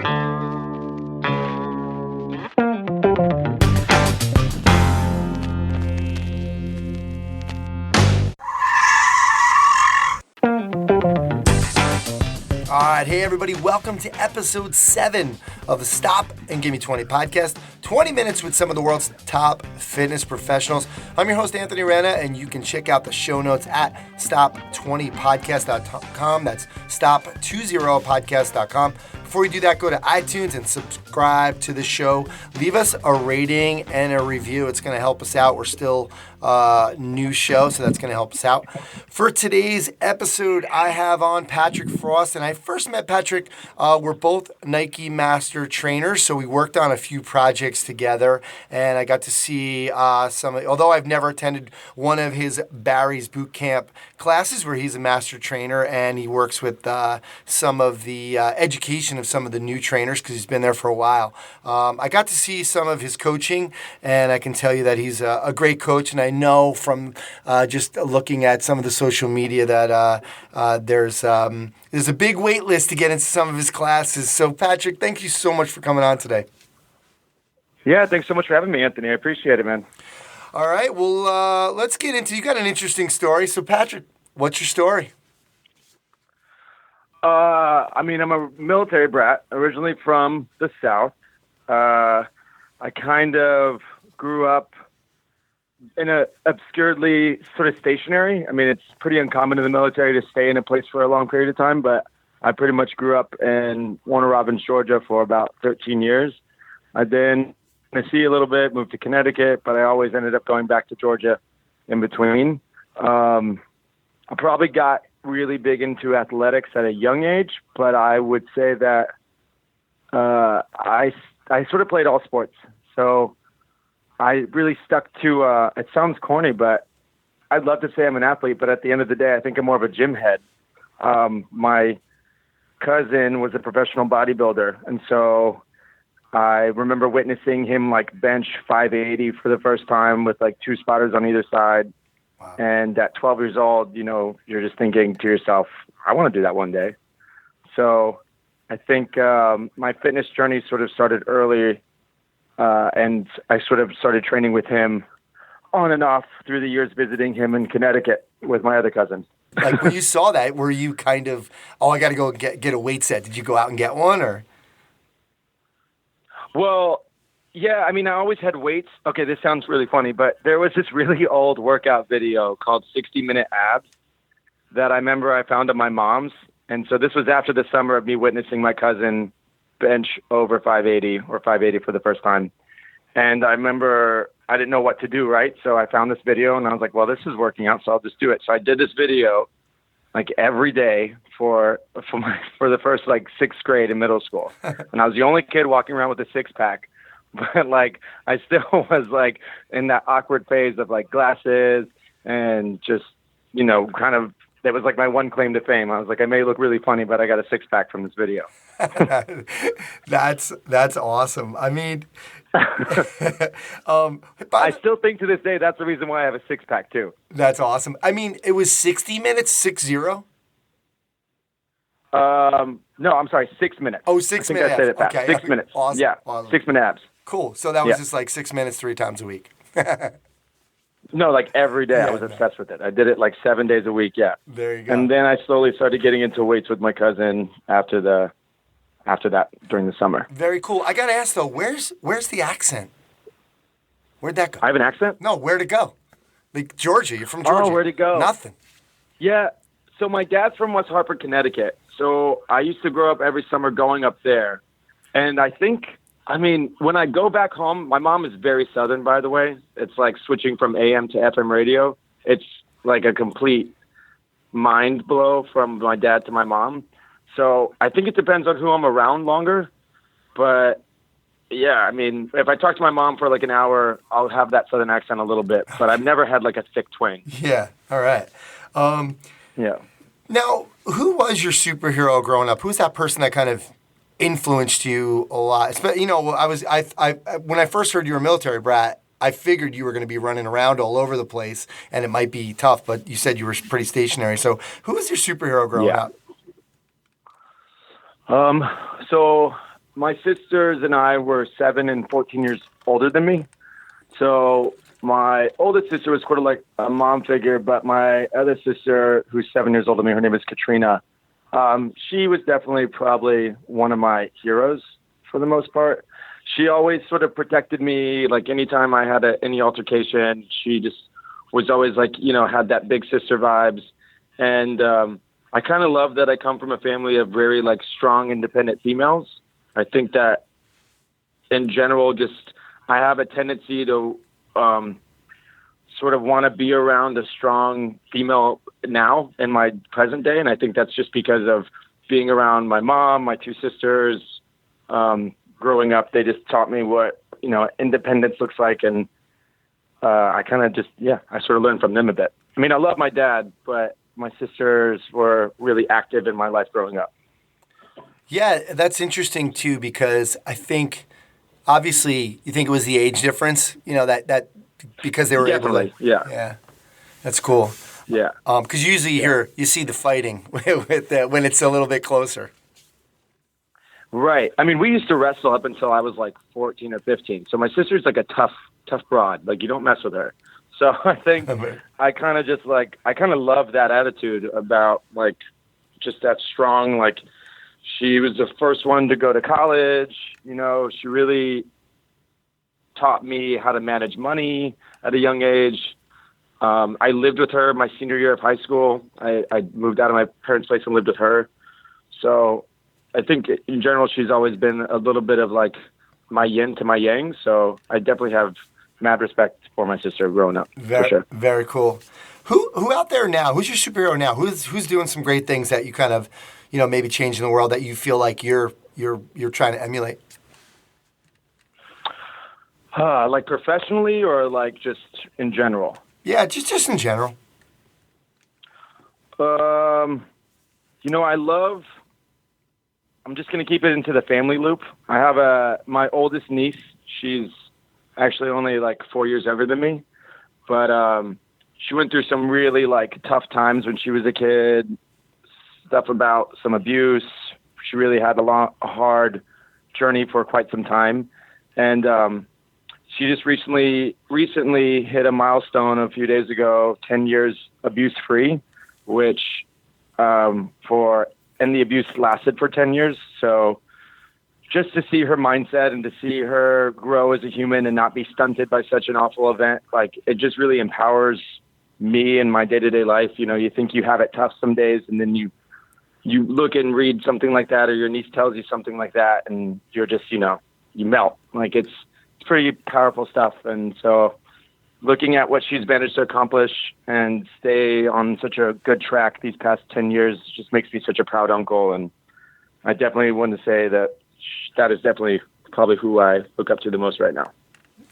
All right, hey everybody, welcome to episode 7 of the Stop and Give Me 20 podcast. 20 minutes with some of the world's top fitness professionals. I'm your host, Anthony Rana, and you can check out the show notes at stop20podcast.com. That's stop20podcast.com. Before you do that, go to iTunes and subscribe to the show. Leave us a rating and a review. It's going to help us out. We're still a new show, so that's going to help us out. For today's episode, I have on Patrick Frost, and I first met Patrick. We're both Nike Master Trainers, so we worked on a few projects together, and I got to see although I've never attended one of his Barry's Bootcamp classes where he's a master trainer and he works with some of the education of some of the new trainers because he's been there for a while. I got to see some of his coaching, and I can tell you that he's a great coach, and I know from just looking at some of the social media that there's a big wait list to get into some of his classes. So Patrick, thank you so much for coming on today. Yeah, thanks so much for having me, Anthony. I appreciate it, man. All right, well, let's get into, you got an interesting story. So Patrick, what's your story? I'm a military brat, originally from the South. I kind of grew up in a obscurely sort of stationary. I mean, it's pretty uncommon in the military to stay in a place for a long period of time, but I pretty much grew up in Warner Robins, Georgia for about 13 years. I then Tennessee a little bit, moved to Connecticut, but I always ended up going back to Georgia in between. I probably got really big into athletics at a young age, but I would say that I sort of played all sports. So I really stuck to, it sounds corny, but I'd love to say I'm an athlete, but at the end of the day, I think I'm more of a gym head. My cousin was a professional bodybuilder, and so I remember witnessing him like bench 580 for the first time with like 2 spotters on either side. Wow. And at 12 years old, you're just thinking to yourself, I want to do that one day. So I think my fitness journey sort of started early, and I sort of started training with him on and off through the years, visiting him in Connecticut with my other cousin. Like when you saw that, were you kind of, I got to go get a weight set? Did you go out and get one, or? Well, yeah, I always had weights. Okay, this sounds really funny, but there was this really old workout video called 60-Minute Abs that I remember I found at my mom's. And so this was after the summer of me witnessing my cousin bench over 580 or 580 for the first time. And I remember I didn't know what to do, right? So I found this video and I was like, well, this is working out, so I'll just do it. So I did this video like every day for the first like 6th grade in middle school. And I was the only kid walking around with a 6-pack. But like, I still was like in that awkward phase of like glasses and just, kind of, that was like my one claim to fame. I was like, I may look really funny, but I got a 6-pack from this video. That's awesome. I mean, I still think to this day, that's the reason why I have a 6-pack too. That's awesome. I mean, it was 60 minutes, 60? No, I'm sorry, 6 minutes. Oh, 6 minutes. I said it fast. Okay. 6 minutes. Awesome. Yeah, awesome. 6-minute abs. Cool. So that was just like 6 minutes 3 times a week. No, like every day. Yeah, I was obsessed with it. I did it like 7 days a week. Yeah. There you go. And then I slowly started getting into weights with my cousin after that during the summer. Very cool. I got to ask though, where's the accent? Where'd that go? I have an accent? No, where'd it go? Like Georgia. You're from Georgia. Oh, where'd it go? Nothing. Yeah. So my dad's from West Hartford, Connecticut. So I used to grow up every summer going up there. And when I go back home, my mom is very Southern, by the way. It's like switching from AM to FM radio. It's like a complete mind blow from my dad to my mom. So I think it depends on who I'm around longer. But yeah, if I talk to my mom for like an hour, I'll have that Southern accent a little bit. But I've never had like a thick twang. Yeah. All right. Yeah. Now, who was your superhero growing up? Who's that person that kind of influenced you a lot? When I first heard you were a military brat, I figured you were going to be running around all over the place, and it might be tough. But you said you were pretty stationary. So, who was your superhero growing up? So my sisters and I were 7 and 14 years older than me. So my oldest sister was sort of like a mom figure, but my other sister, who's 7 years older than me, her name is Katrina. She was definitely probably one of my heroes for the most part. She always sort of protected me. Like anytime I had any altercation, she just was always like, had that big sister vibes. And I kind of love that I come from a family of very like strong, independent females. I think that in general, just I have a tendency to sort of want to be around a strong female now in my present day. And I think that's just because of being around my mom, my two sisters. Growing up, they just taught me what, independence looks like. And I kind of I sort of learned from them a bit. I mean, I love my dad, but my sisters were really active in my life growing up. Yeah, that's interesting too, because I think obviously you think it was the age difference, that because they were Definitely, able to. yeah. That's cool. Yeah. Because usually you see the fighting when it's a little bit closer. Right. I mean, we used to wrestle up until I was like 14 or 15. So my sister's like a tough broad. Like you don't mess with her. So I think I kind of love that attitude about like just that strong, like she was the first one to go to college. She really taught me how to manage money at a young age. I lived with her my senior year of high school. I moved out of my parents' place and lived with her. So I think in general, she's always been a little bit of like my yin to my yang. So I definitely have mad respect for my sister growing up. For sure. Very cool. Who out there now? Who's your superhero now? Who's doing some great things that you kind of, maybe changing the world that you feel like you're trying to emulate? Like professionally or like just in general? Yeah, just in general. I'm just going to keep it into the family loop. I have my oldest niece. She's actually only like 4 years younger than me, but she went through some really like tough times when she was a kid, stuff about some abuse. She really had a hard journey for quite some time. And she just recently hit a milestone a few days ago, 10 years abuse free, which and the abuse lasted for 10 years. So just to see her mindset and to see her grow as a human and not be stunted by such an awful event, like it just really empowers me in my day-to-day life. You think you have it tough some days, and then you look and read something like that, or your niece tells you something like that, and you're just, you melt. Like it's pretty powerful stuff. And so looking at what she's managed to accomplish and stay on such a good track these past 10 years just makes me such a proud uncle. And I definitely want to say that is definitely probably who I look up to the most right now.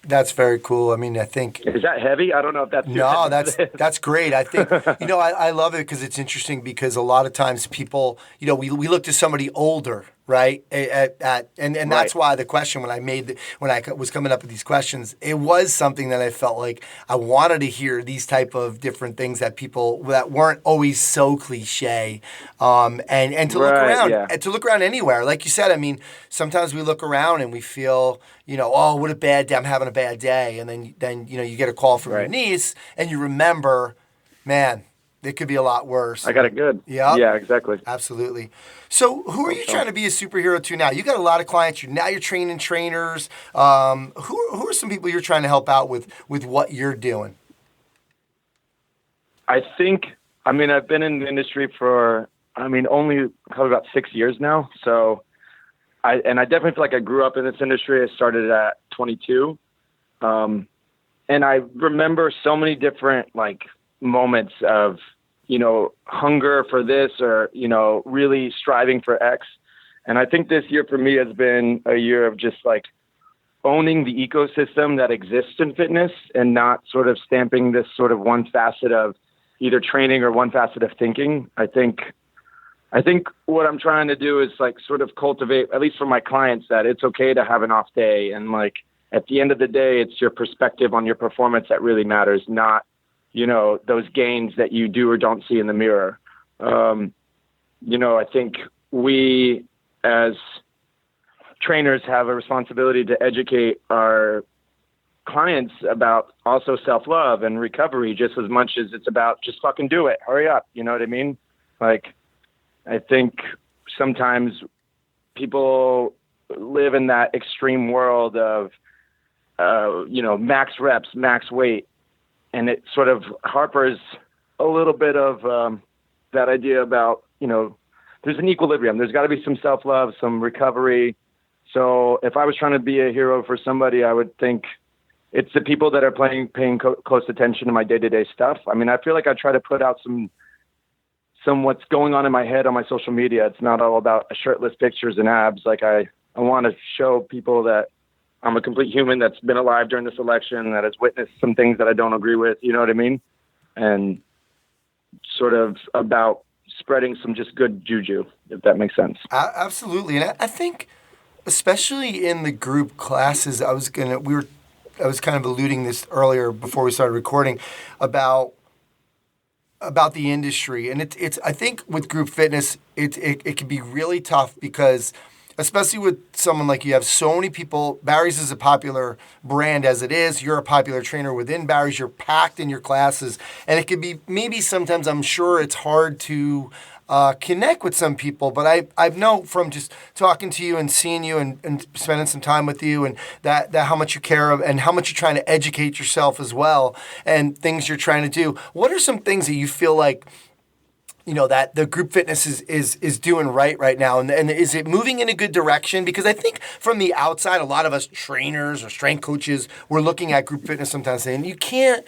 That's very cool. I mean, I think... Is that heavy? I don't know if that's... No, that's great. I think, I love it because it's interesting because a lot of times people, we look to somebody older, right? And that's why the question when I was coming up with these questions, it was something that I felt like I wanted to hear these type of different things that people that weren't always so cliche, and to look around and to look around anywhere. Like you said, I mean, sometimes we look around and we feel, oh, what a bad day, I'm having a bad day, and then you get a call from your niece and you remember, man, it could be a lot worse. I got it good. Yeah, exactly. Absolutely. So who are you trying to be a superhero to now? You got a lot of clients. You're training trainers. Who are some people you're trying to help out with what you're doing? I've been in the industry for, only probably about 6 years now. So I definitely feel like I grew up in this industry. I started at 22. And I remember so many different moments of, hunger for this or, really striving for X. And I think this year for me has been a year of just owning the ecosystem that exists in fitness and not sort of stamping this sort of one facet of either training or one facet of thinking. I think what I'm trying to do is sort of cultivate, at least for my clients, that it's okay to have an off day. And at the end of the day, it's your perspective on your performance that really matters, not, those gains that you do or don't see in the mirror. I think we as trainers have a responsibility to educate our clients about also self-love and recovery just as much as it's about just fucking do it. Hurry up. You know what I mean? Like, I think sometimes people live in that extreme world of, max reps, max weight. And it sort of harpers a little bit of that idea about, there's an equilibrium. There's got to be some self-love, some recovery. So if I was trying to be a hero for somebody, I would think it's the people that are paying close attention to my day-to-day stuff. I mean, I feel like I try to put out some what's going on in my head on my social media. It's not all about shirtless pictures and abs. Like I want to show people that I'm a complete human that's been alive during this election, that has witnessed some things that I don't agree with. You know what I mean? And sort of about spreading some just good juju, if that makes sense. Absolutely. And I think, especially in the group classes, I was kind of alluding this earlier before we started recording about the industry. And it's I think with group fitness, it can be really tough because, especially with someone like you have so many people. Barry's is a popular brand as it is. You're a popular trainer within Barry's. You're packed in your classes. And it could be maybe sometimes, I'm sure it's hard to connect with some people. But I know from just talking to you and seeing you and spending some time with you and that how much you care of and how much you're trying to educate yourself as well and things you're trying to do. What are some things that you feel like that the group fitness is doing right now? And is it moving in a good direction? Because I think from the outside, a lot of us trainers or strength coaches, we're looking at group fitness sometimes saying, you can't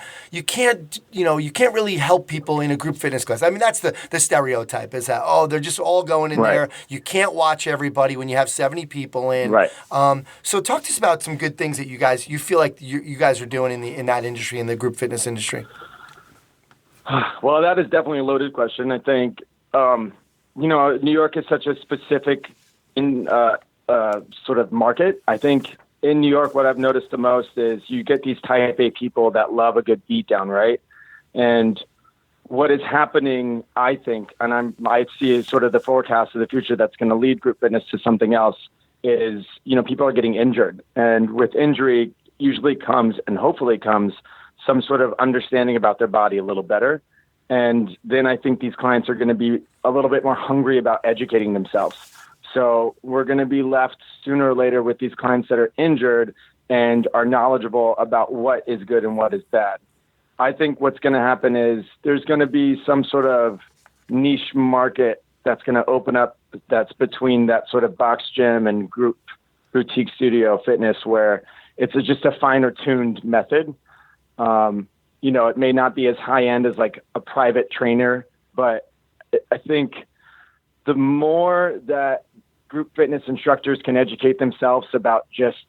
really help people in a group fitness class. I mean, that's the stereotype is that, they're just all going in there. You can't watch everybody when you have 70 people in. Right. So talk to us about some good things that you feel like you guys are doing in that industry, in the group fitness industry. Well, that is definitely a loaded question. I think, New York is such a specific sort of market. I think in New York, what I've noticed the most is you get these type A people that love a good beatdown, right? And what is happening, I think, and I see sort of the forecast of the future that's going to lead group fitness to something else is, people are getting injured. And with injury usually comes, and hopefully comes, some sort of understanding about their body a little better. And then I think these clients are going to be a little bit more hungry about educating themselves. So we're going to be left sooner or later with these clients that are injured and are knowledgeable about what is good and what is bad. I think what's going to happen is there's going to be some sort of niche market that's going to open up that's between that sort of box gym and group boutique studio fitness where it's just a finer tuned method. It may not be as high end as like a private trainer, but I think the more that group fitness instructors can educate themselves about just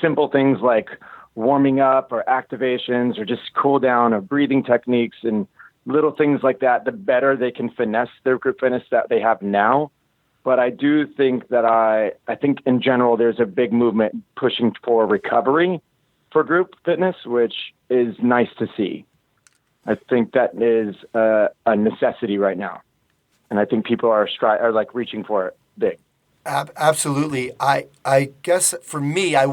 simple things like warming up or activations or just cool down or breathing techniques and little things like that, the better they can finesse their group fitness that they have now. But I do think that I think in general, there's a big movement pushing for recovery for group fitness, which is nice to see. I think that is a necessity right now. And I think people are like reaching for it big. Absolutely. I guess for me, I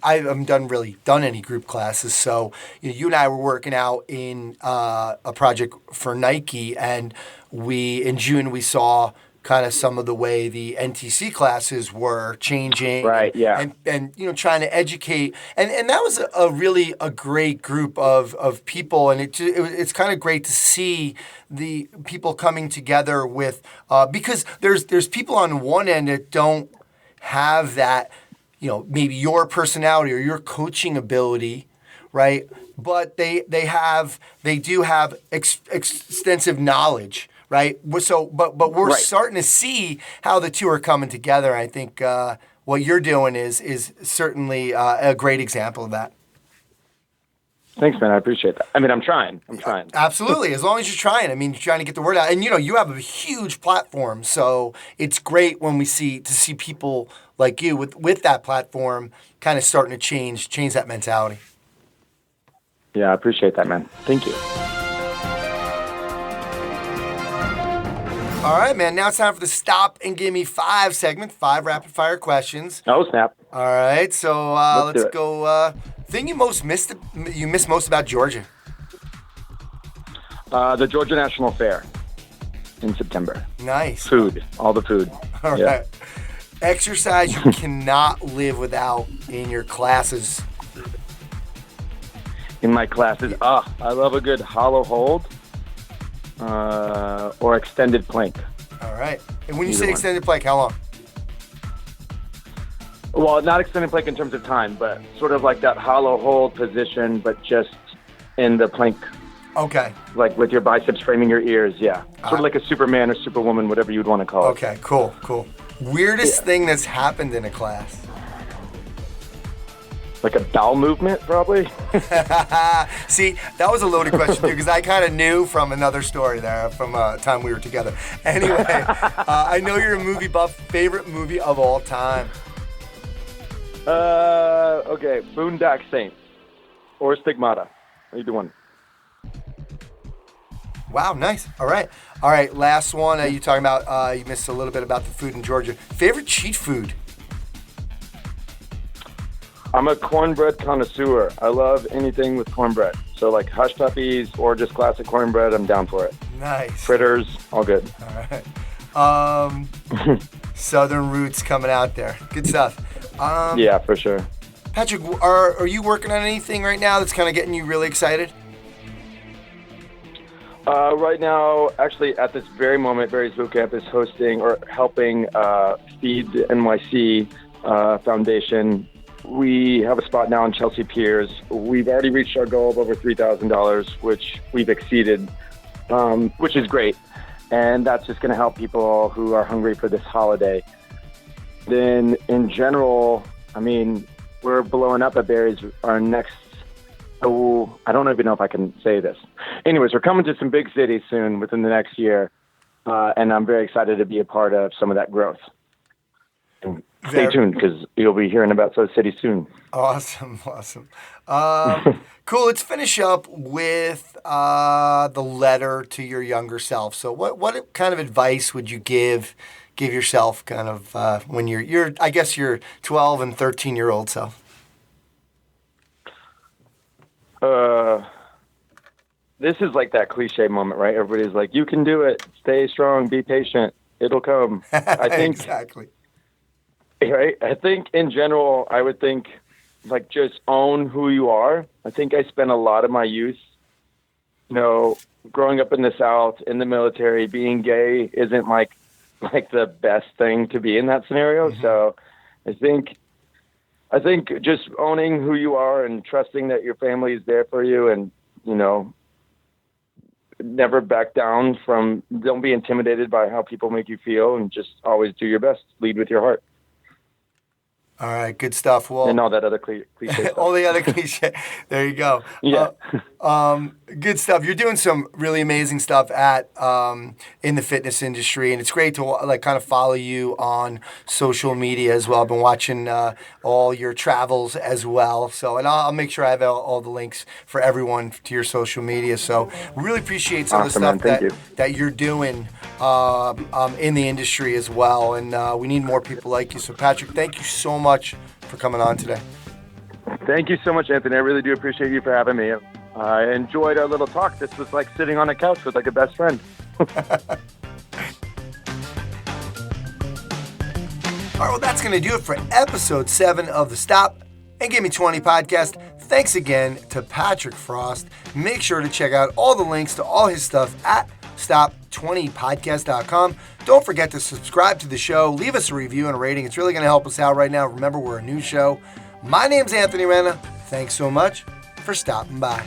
haven't done any group classes. So you and I were working out in a project for Nike, and in June we saw kind of some of the way the NTC classes were changing, right? Yeah, and trying to educate, and that was a great group of people, and it's kind of great to see the people coming together with because there's people on one end that don't have that, maybe your personality or your coaching ability, right? But they do have extensive knowledge. Right. So, but we're starting to see how the two are coming together. I think what you're doing is certainly a great example of that. Thanks, man. I appreciate that. I mean, I'm trying. Absolutely. As long as you're trying. I mean, you're trying to get the word out. And, you have a huge platform. So it's great when we see people like you with that platform kind of starting to change that mentality. Yeah, I appreciate that, man. Thank you. All right, man. Now it's time for the Stop and Give Me 5 segment. 5 rapid-fire questions. Oh, snap. All right, so let's do it. go. Thing you miss most about Georgia? The Georgia National Fair in September. Nice. Food. All the food. All Yeah. right. Exercise you cannot live without in your classes. In my classes, I love a good hollow hold or extended plank. All right. And when you Either say one. extended plank, how long? Well, not extended plank in terms of time, but sort of like that hollow hold position, but just in the plank, Okay. like with your biceps framing your ears. Yeah. Sort of like a Superman or Superwoman, whatever you'd want to call it. Okay, cool. Weirdest thing that's happened in a class? Like a bowel movement, probably. See, that was a loaded question, too, because I kind of knew from another story there from a time we were together. Anyway, I know you're a movie buff. Favorite movie of all time? Okay, Boondock Saints or Stigmata. Either one. Wow, nice. All right, last one. You talking about, you missed a little bit about the food in Georgia. Favorite cheat food? I'm a cornbread connoisseur. I love anything with cornbread. So like hush puppies or just classic cornbread, I'm down for it. Nice. Fritters, all good. All right. Southern roots coming out there. Good stuff. Yeah, for sure. Patrick, are you working on anything right now that's kind of getting you really excited? Right now, actually, at this very moment, Barry's Bootcamp is hosting or helping feed the NYC Foundation. We have a spot now in Chelsea Piers. We've already reached our goal of over $3,000, which we've exceeded, which is great. And that's just going to help people who are hungry for this holiday. Then, in general, I mean, we're blowing up at Barry's. Our next, I don't even know if I can say this. Anyways, we're coming to some big cities soon within the next year, and I'm very excited to be a part of some of that growth. And stay tuned because you'll be hearing about those cities soon. Awesome. Cool. Let's finish up with the letter to your younger self. So, what kind of advice would you give yourself, kind of when you're I guess your 12 and 13-year-old self? This is like that cliche moment, right? Everybody's like, "You can do it. Stay strong. Be patient. It'll come." I think Exactly. Right. I think in general, I would think like just own who you are. I think I spent a lot of my youth, growing up in the South, in the military, being gay isn't like the best thing to be in that scenario. Mm-hmm. So I think just owning who you are and trusting that your family is there for you and, never back down don't be intimidated by how people make you feel and just always do your best. Lead with your heart. All right, good stuff. Well, and all that other cliche stuff. All the other cliche. There you go. Yeah. Good stuff. You're doing some really amazing stuff in the fitness industry, and it's great to kind of follow you on social media as well. I've been watching all your travels as well. So, and I'll make sure I have all the links for everyone to your social media. So, really appreciate some of the stuff that you're doing in the industry as well. And we need more people like you. So, Patrick, thank you so much for coming on today. Thank you so much, Anthony. I really do appreciate you for having me. I enjoyed our little talk. This was like sitting on a couch with like a best friend. All right, well, that's going to do it for episode 7 of the Stop and Give Me 20 podcast. Thanks again to Patrick Frost. Make sure to check out all the links to all his stuff at stop20podcast.com. Don't forget to subscribe to the show. Leave us a review and a rating. It's really going to help us out right now. Remember, we're a new show. My name's Anthony Rena. Thanks so much for stopping by.